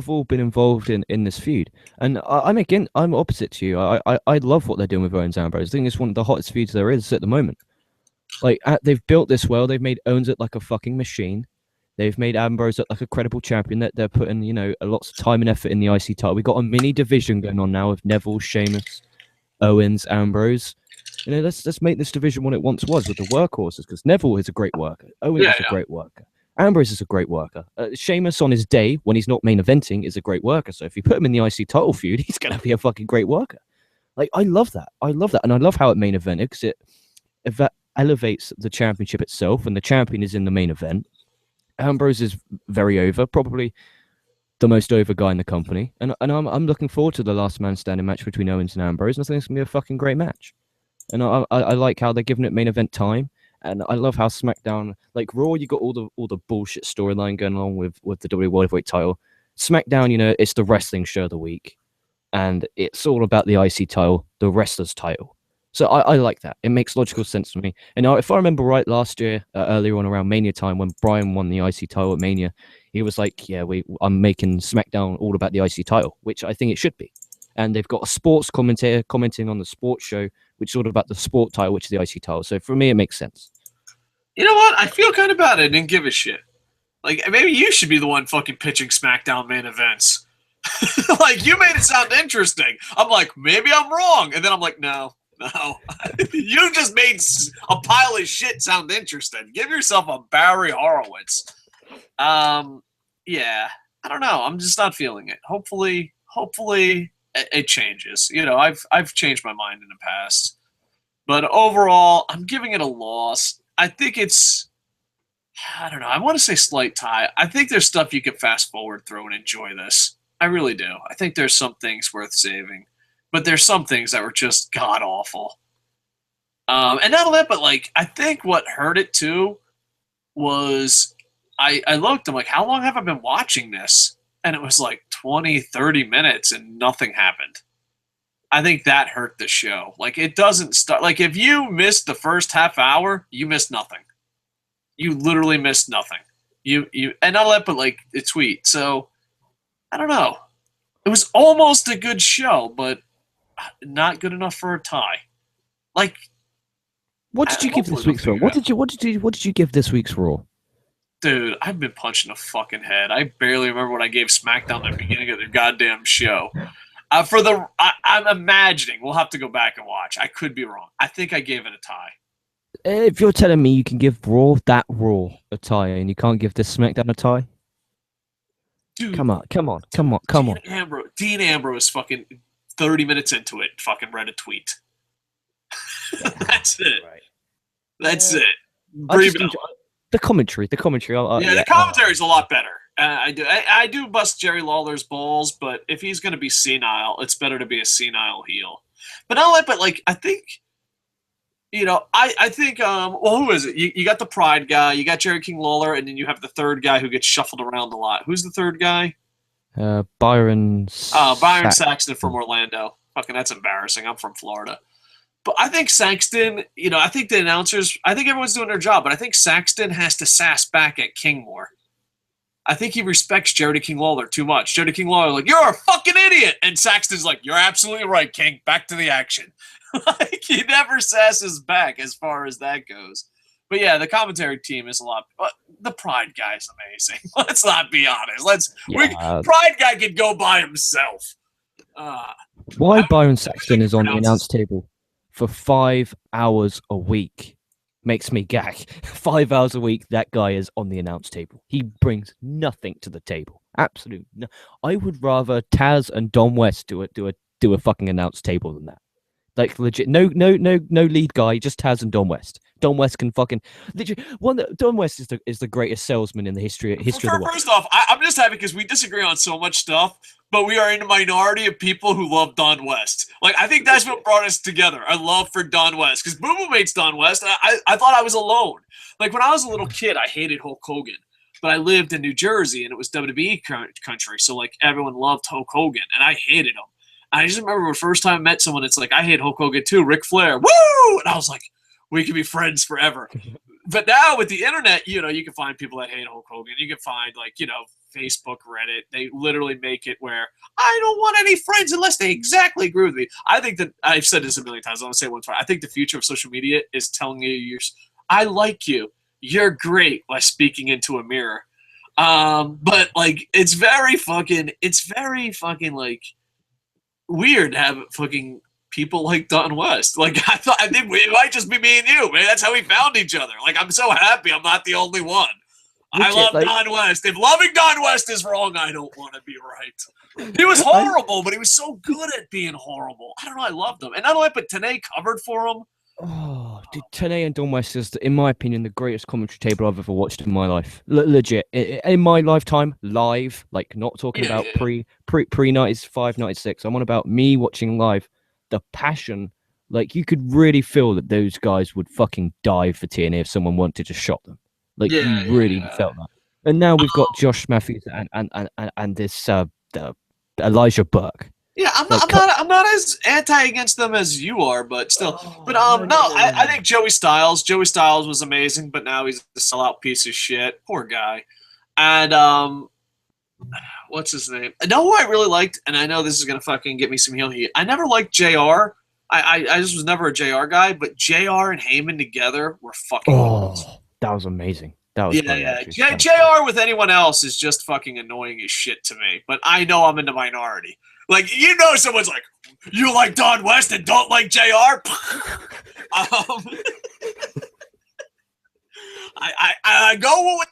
have all been involved in this feud, and I'm opposite to you. I love what they're doing with Owens and Ambrose. I think it's one of the hottest feuds there is at the moment. Like, they've built this well. They've made Owens look like a fucking machine. They've made Ambrose look like a credible champion. That they're putting, lots of time and effort in the IC title. We got a mini division going on now with Neville, Sheamus, Owens, Ambrose. Let's make this division what it once was with the workhorses, because Neville is a great worker. Owens is a great worker. Ambrose is a great worker. Sheamus on his day, when he's not main eventing, is a great worker. So if you put him in the IC title feud, he's going to be a fucking great worker. Like, I love that. And I love how it main evented, because it elevates the championship itself, and the champion is in the main event. Ambrose is very over, probably the most over guy in the company. And I'm looking forward to the last man standing match between Owens and Ambrose, and I think it's going to be a fucking great match. And I like how they're giving it main event time, and I love how SmackDown, like Raw, you got all the bullshit storyline going on with the WWE World Heavyweight title. SmackDown, it's the wrestling show of the week, and it's all about the IC title, the wrestler's title. So I like that. It makes logical sense to me. And if I remember right, last year, earlier on around Mania time, when Bryan won the IC title at Mania, he was like, yeah, I'm making SmackDown all about the IC title, which I think it should be. And they've got a sports commentator commenting on the sports show, which is all about the sport title, which is the IC title. So for me, it makes sense. You know what? I feel kind of bad. I didn't give a shit. Like, maybe you should be the one fucking pitching SmackDown main events. Like, you made it sound interesting. I'm like, maybe I'm wrong. And then I'm like, no. You just made a pile of shit sound interesting. Give yourself a Barry Horowitz. Yeah. I don't know. I'm just not feeling it. Hopefully it changes. I've changed my mind in the past. But overall, I'm giving it a loss. I think I don't know. I want to say slight tie. I think there's stuff you could fast forward through and enjoy this. I really do. I think there's some things worth saving. But there's some things that were just god-awful. And not only that, but, like, I think what hurt it, too, was I looked. I'm like, how long have I been watching this? And it was, like, 20, 30 minutes, and nothing happened. I think that hurt the show. Like, it doesn't start. Like, if you missed the first half hour, you missed nothing. You literally missed nothing. And not only that, but, like, it's sweet. So, I don't know. It was almost a good show, but not good enough for a tie. Like, what did you give this week's Raw? What did you give this week's Raw? Dude, I've been punching a fucking head. I barely remember what I gave SmackDown at the beginning of their goddamn show. I'm imagining, we'll have to go back and watch. I could be wrong. I think I gave it a tie. If you're telling me you can give Raw a tie, and you can't give this SmackDown a tie, dude, come on. Dean Ambrose fucking 30 minutes into it fucking read a tweet. That's it. Right. That's it. The commentary. The commentary's a lot better. I do bust Jerry Lawler's balls, but if he's going to be senile, it's better to be a senile heel. But I think, I think, who is it? You got the Pride guy, you got Jerry King Lawler, and then you have the third guy who gets shuffled around a lot. Who's the third guy? Byron Saxton from Orlando. Fucking, that's embarrassing. I'm from Florida. But I think Saxton, I think the announcers, I think everyone's doing their job, but I think Saxton has to sass back at King more. I think he respects Jerry King Lawler too much. Jerry King Lawler, like, you're a fucking idiot. And Saxton's like, you're absolutely right, King. Back to the action. Like, he never sasses back as far as that goes. But yeah, the commentary team is a lot. But the Pride guy is amazing. Let's not be honest. Pride guy could go by himself. Why Byron Saxton is on the announce table for 5 hours a week makes me gag. 5 hours a week, that guy is on the announce table. He brings nothing to the table. Absolutely no. I would rather Taz and Don West do a fucking announce table than that. Like, legit, no lead guy, just Taz and Don West. Don West can fucking Don West is the greatest salesman in the history of the world. First off, I'm just happy because we disagree on so much stuff, but we are in a minority of people who love Don West. Like, I think that's what brought us together. Our love for Don West, because Boo Boo hates Don West. I thought I was alone. Like, when I was a little kid, I hated Hulk Hogan, but I lived in New Jersey and it was WWE country, so like everyone loved Hulk Hogan, and I hated him. I just remember the first time I met someone, it's like, I hate Hulk Hogan too, Ric Flair, woo! And I was like, we could be friends forever. But now with the internet, you can find people that hate Hulk Hogan. You can find, Facebook, Reddit. They literally make it where I don't want any friends unless they exactly agree with me. I think that, I've said this a million times, I want to say it one time. I think the future of social media is telling you, I like you, you're great, by speaking into a mirror. But, it's very fucking, like, weird to have fucking people like Don West. Like, I think it might just be me and you, man. That's how we found each other. Like, I'm so happy I'm not the only one. Legit, I love Don West. If loving Don West is wrong, I don't want to be right. He was horrible, but he was so good at being horrible. I don't know. I loved him. And not only, but Tenay covered for him. Oh, dude, Tenay and Don West is, in my opinion, the greatest commentary table I've ever watched in my life. Legit. In my lifetime, live, like, not talking about pre 95, 96. I'm on about me watching live. The passion, like, you could really feel that those guys would fucking die for TNA if someone wanted to shot them. Like, you really felt that. And now we've got Josh Matthews and this Elijah Burke. Yeah, I'm not as anti against them as you are, but still. I think Joey Styles was amazing, but now he's a sellout piece of shit. Poor guy. And what's his name? I know who I really liked, and I know this is gonna fucking get me some heel heat. I never liked JR. I just was never a JR guy, but JR and Heyman together were fucking awesome. That was amazing. That was JR with anyone else is just fucking annoying as shit to me. But I know I'm in the minority. Like, someone's like, you like Don West and don't like JR? I go with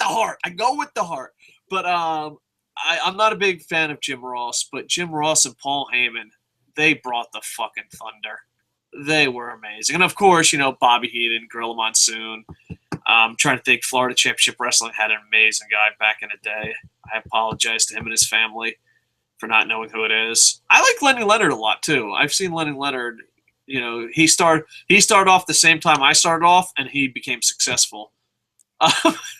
the heart. But I'm not a big fan of Jim Ross, but Jim Ross and Paul Heyman, they brought the fucking thunder. They were amazing. And of course, Bobby Heenan, Gorilla Monsoon. I'm trying to think, Florida Championship Wrestling had an amazing guy back in the day. I apologize to him and his family for not knowing who it is. I like Lenny Leonard a lot too. I've seen Lenny Leonard, he started off the same time I started off, and he became successful.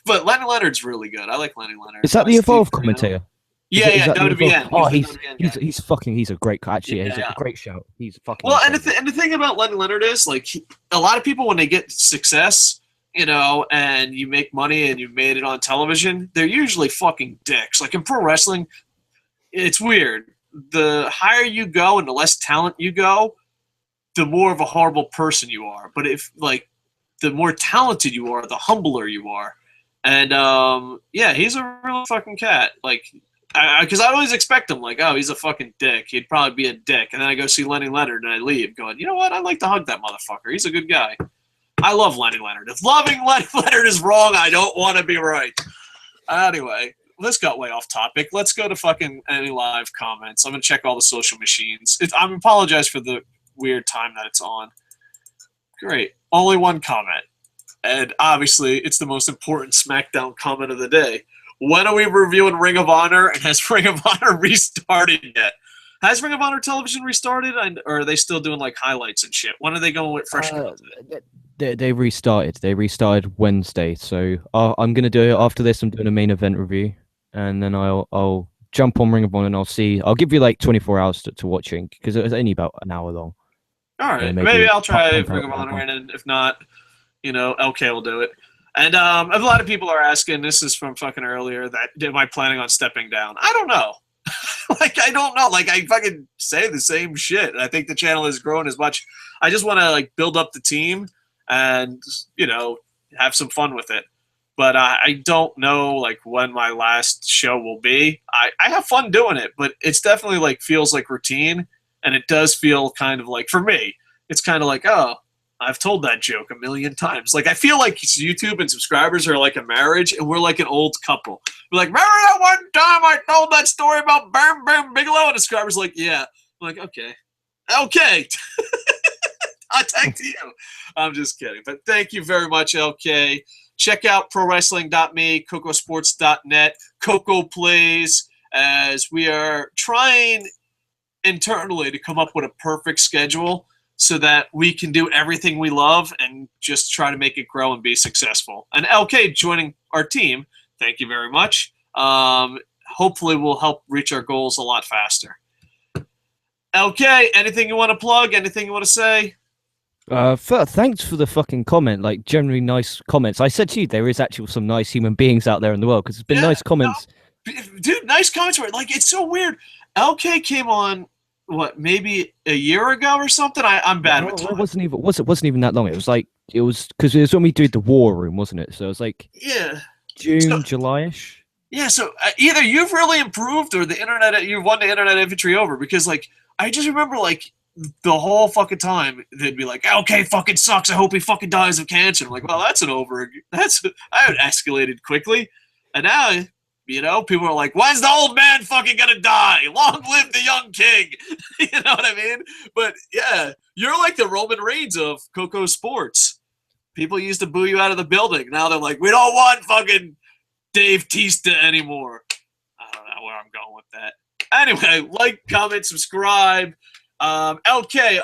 But Lenny Leonard's really good. I like Lenny Leonard. Is that the Evolve commentator? Yeah, WWN. Oh, he's a great, actually. He's a great shout. He's fucking. Well, and the thing about Lenny Leonard is, like, a lot of people, when they get success, and you make money and you made it on television, they're usually fucking dicks. Like, in pro wrestling, it's weird. The higher you go and the less talent you go, the more of a horrible person you are. But if, like, the more talented you are, the humbler you are. And, he's a real fucking cat. Like, because I always expect him, like, oh, he's a fucking dick. He'd probably be a dick. And then I go see Lenny Leonard and I leave going, you know what? I'd like to hug that motherfucker. He's a good guy. I love Lenny Leonard. If loving Lenny Leonard is wrong, I don't want to be right. Anyway, this got way off topic. Let's go to fucking any live comments. I'm going to check all the social machines. I apologize for the weird time that it's on. Great. Only one comment. And obviously, it's the most important SmackDown comment of the day. When are we reviewing Ring of Honor, and has Ring of Honor restarted yet? Has Ring of Honor television restarted, or are they still doing like highlights and shit? When are they going with fresh content? They restarted. They restarted Wednesday. So I'm gonna do it after this. I'm doing a main event review, and then I'll jump on Ring of Honor and I'll see. I'll give you like 24 hours to watching because it was only about an hour long. All right, maybe I'll try Ring of Honor, and if not, LK will do it. And a lot of people are asking. This is from fucking earlier. That am I planning on stepping down? I don't know. I don't know. I fucking say the same shit. I think the channel has grown as much. I just want to build up the team and have some fun with it. But I don't know when my last show will be. I have fun doing it, but it's definitely feels like routine, and it does feel kind of for me, it's kind of oh, I've told that joke a million times. I feel like YouTube and subscribers are like a marriage, and we're like an old couple. We're like, remember that one time I told that story about Bam Bam Bigelow? And the subscriber's like, yeah. I'm like, okay. I'll tag to you. I'm just kidding. But thank you very much, LK. Check out prowrestling.me, KocoSports.net, Coco Plays, as we are trying internally to come up with a perfect schedule so that we can do everything we love and just try to make it grow and be successful. And LK joining our team, thank you very much. Hopefully we'll help reach our goals a lot faster. LK, anything you want to plug? Anything you want to say? Thanks for the fucking comment. Generally nice comments. I said to you, there is actually some nice human beings out there in the world because it's been nice comments. No, dude, nice comments. It's so weird. LK came on maybe a year ago or something. I'm bad with time. It wasn't even that long. It was because it was when we did the War Room, wasn't it? So it was June, July-ish. Yeah. So either you've really improved or the internet, you've won the internet infantry over, because I just remember the whole fucking time they'd be like, LK fucking sucks. I hope he fucking dies of cancer. I'm like, well, I escalated quickly, and now. People are like, when's the old man fucking gonna die? Long live the young king. You know what I mean? But yeah, you're like the Roman Reigns of KocoSports. People used to boo you out of the building. Now they're like, we don't want fucking Dave Tista anymore. I don't know where I'm going with that. Anyway, comment, subscribe. LK,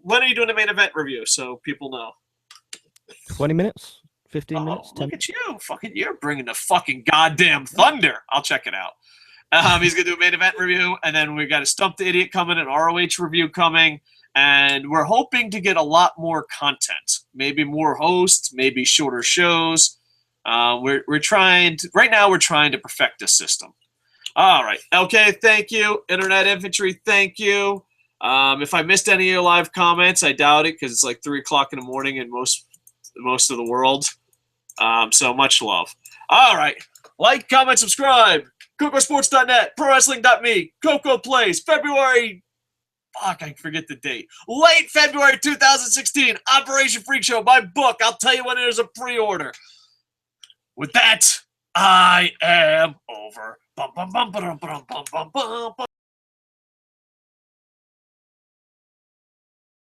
when are you doing a main event review so people know? 20 minutes? 15 minutes? 10 look at you. You're bringing the fucking goddamn thunder. I'll check it out. He's going to do a main event review, and then we got a Stump the Idiot coming, an ROH review coming, and we're hoping to get a lot more content. Maybe more hosts, maybe shorter shows. We're trying to, right now we're trying to perfect the system. All right. LK, thank you. Internet Infantry, thank you. If I missed any of your live comments, I doubt it because it's 3 o'clock in the morning in most of the world. So much love. All right. Comment, subscribe. KocoSports.net, ProWrestling.me, Coco Plays, February. Fuck, I forget the date. Late February 2016, Operation Freak Show, my book. I'll tell you when there's a pre-order. With that, I am over. Bum, bum, bum, ba-dum, ba-dum, bum, bum, bum, bum.